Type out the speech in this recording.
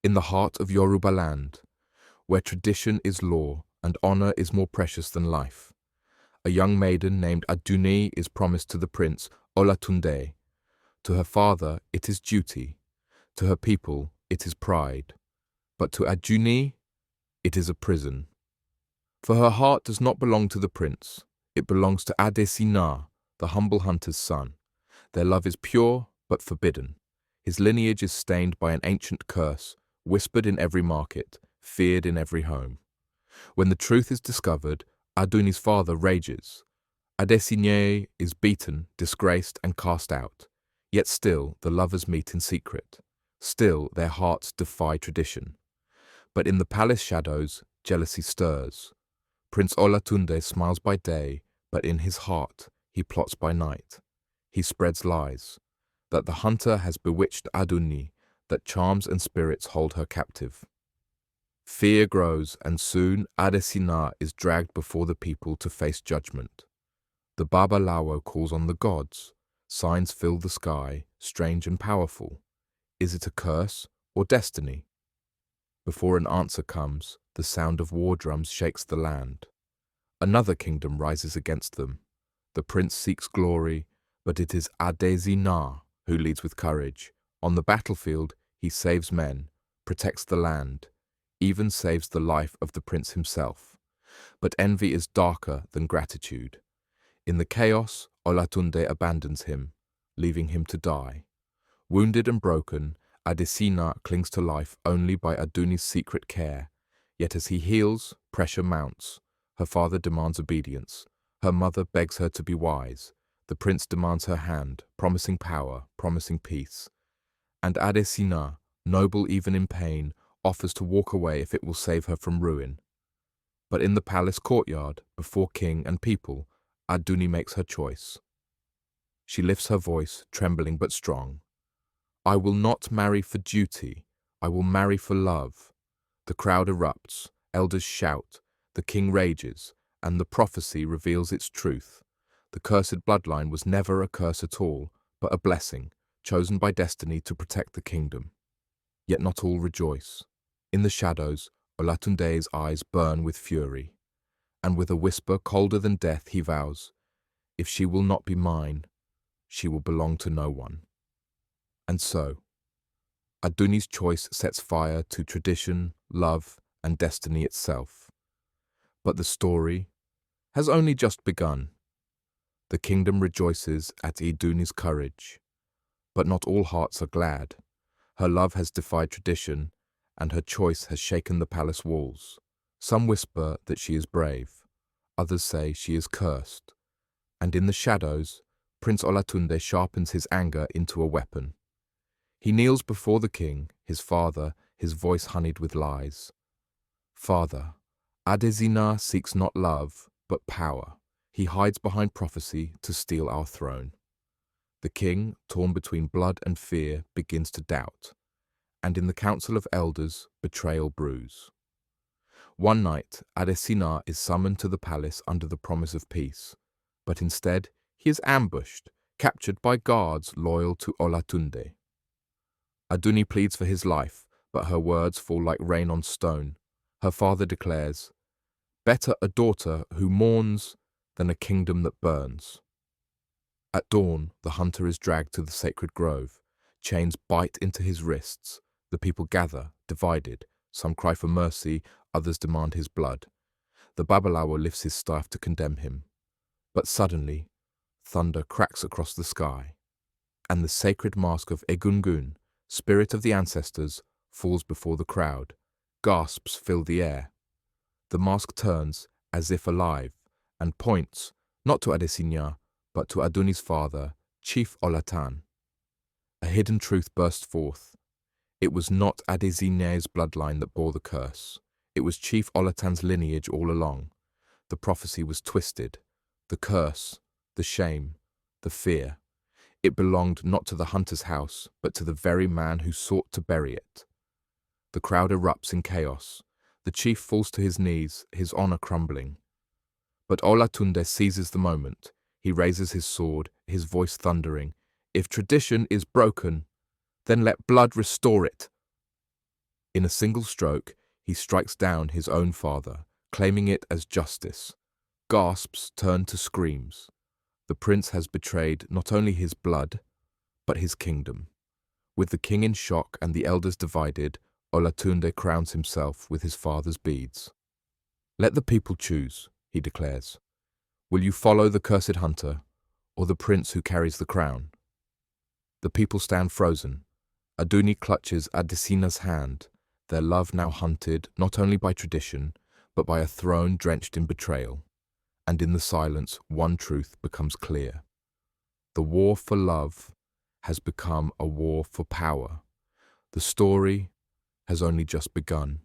in the heart of Yoruba land, where tradition is law and honor is more precious than life. A young maiden named Adunni is promised to the prince Olatunde. To her father it is duty, to her people it is pride, but to Adunni it is a prison. For her heart does not belong to the prince, it belongs to Adesina, the humble hunter's son. Their love is pure but forbidden. His lineage is stained by an ancient curse, whispered in every market, feared in every home. When the truth is discovered, Adunni's father rages. Adesina is beaten, disgraced, and cast out. Yet still the lovers meet in secret. Still their hearts defy tradition. But in the palace shadows, jealousy stirs. Prince Olatunde smiles by day, but in his heart he plots by night. He spreads lies, that the hunter has bewitched Adunni, that charms and spirits hold her captive. Fear grows, and soon Adesina is dragged before the people to face judgment. The Babalawo calls on the gods. Signs fill the sky, strange and powerful. Is it a curse or destiny? Before an answer comes, the sound of war drums shakes the land. Another kingdom rises against them. The prince seeks glory, but it is Adesina who leads with courage. On the battlefield, he saves men, protects the land, even saves the life of the prince himself. But envy is darker than gratitude. In the chaos, Olatunde abandons him, leaving him to die. Wounded and broken, Adesina clings to life only by Adunni's secret care. Yet as he heals, pressure mounts. Her father demands obedience. Her mother begs her to be wise. The prince demands her hand, promising power, promising peace. And Adesina, noble even in pain, offers to walk away if it will save her from ruin. But in the palace courtyard, before king and people, Adunni makes her choice. She lifts her voice, trembling but strong. I will not marry for duty, I will marry for love. The crowd erupts, elders shout, the king rages, and the prophecy reveals its truth. The cursed bloodline was never a curse at all, but a blessing, chosen by destiny to protect the kingdom. Yet not all rejoice. In the shadows, Olatunde's eyes burn with fury, and with a whisper colder than death he vows, if she will not be mine, she will belong to no one. And so, Adunni's choice sets fire to tradition, love, and destiny itself. But the story has only just begun. The kingdom rejoices at Adunni's courage, but not all hearts are glad. Her love has defied tradition, and her choice has shaken the palace walls. Some whisper that she is brave, others say she is cursed. And in the shadows, Prince Olatunde sharpens his anger into a weapon. He kneels before the king, his father, his voice honeyed with lies. Father, Adesina seeks not love, but power. He hides behind prophecy to steal our throne. The king, torn between blood and fear, begins to doubt. And in the council of elders, betrayal brews. One night, Adesina is summoned to the palace under the promise of peace. But instead, he is ambushed, captured by guards loyal to Olatunde. Adunni pleads for his life, but her words fall like rain on stone. Her father declares, better a daughter who mourns than a kingdom that burns. At dawn, the hunter is dragged to the sacred grove. Chains bite into his wrists. The people gather, divided. Some cry for mercy, others demand his blood. The Babalawo lifts his staff to condemn him. But suddenly, thunder cracks across the sky, and the sacred mask of Egungun, spirit of the ancestors, falls before the crowd. Gasps fill the air. The mask turns, as if alive, and points, not to Adesina, but to Adunni's father, Chief Olatan. A hidden truth bursts forth. It was not Adesina's bloodline that bore the curse. It was Chief Olatan's lineage all along. The prophecy was twisted. The curse, the shame, the fear. It belonged not to the hunter's house, but to the very man who sought to bury it. The crowd erupts in chaos. The chief falls to his knees, his honor crumbling. But Olatunde seizes the moment. He raises his sword, his voice thundering. If tradition is broken, then let blood restore it. In a single stroke, he strikes down his own father, claiming it as justice. Gasps turn to screams. The prince has betrayed not only his blood, but his kingdom. With the king in shock and the elders divided, Olatunde crowns himself with his father's beads. "Let the people choose," he declares. "Will you follow the cursed hunter, or the prince who carries the crown?" The people stand frozen. Adunni clutches Adesina's hand, their love now hunted not only by tradition, but by a throne drenched in betrayal. And in the silence, one truth becomes clear. The war for love has become a war for power. The story has only just begun.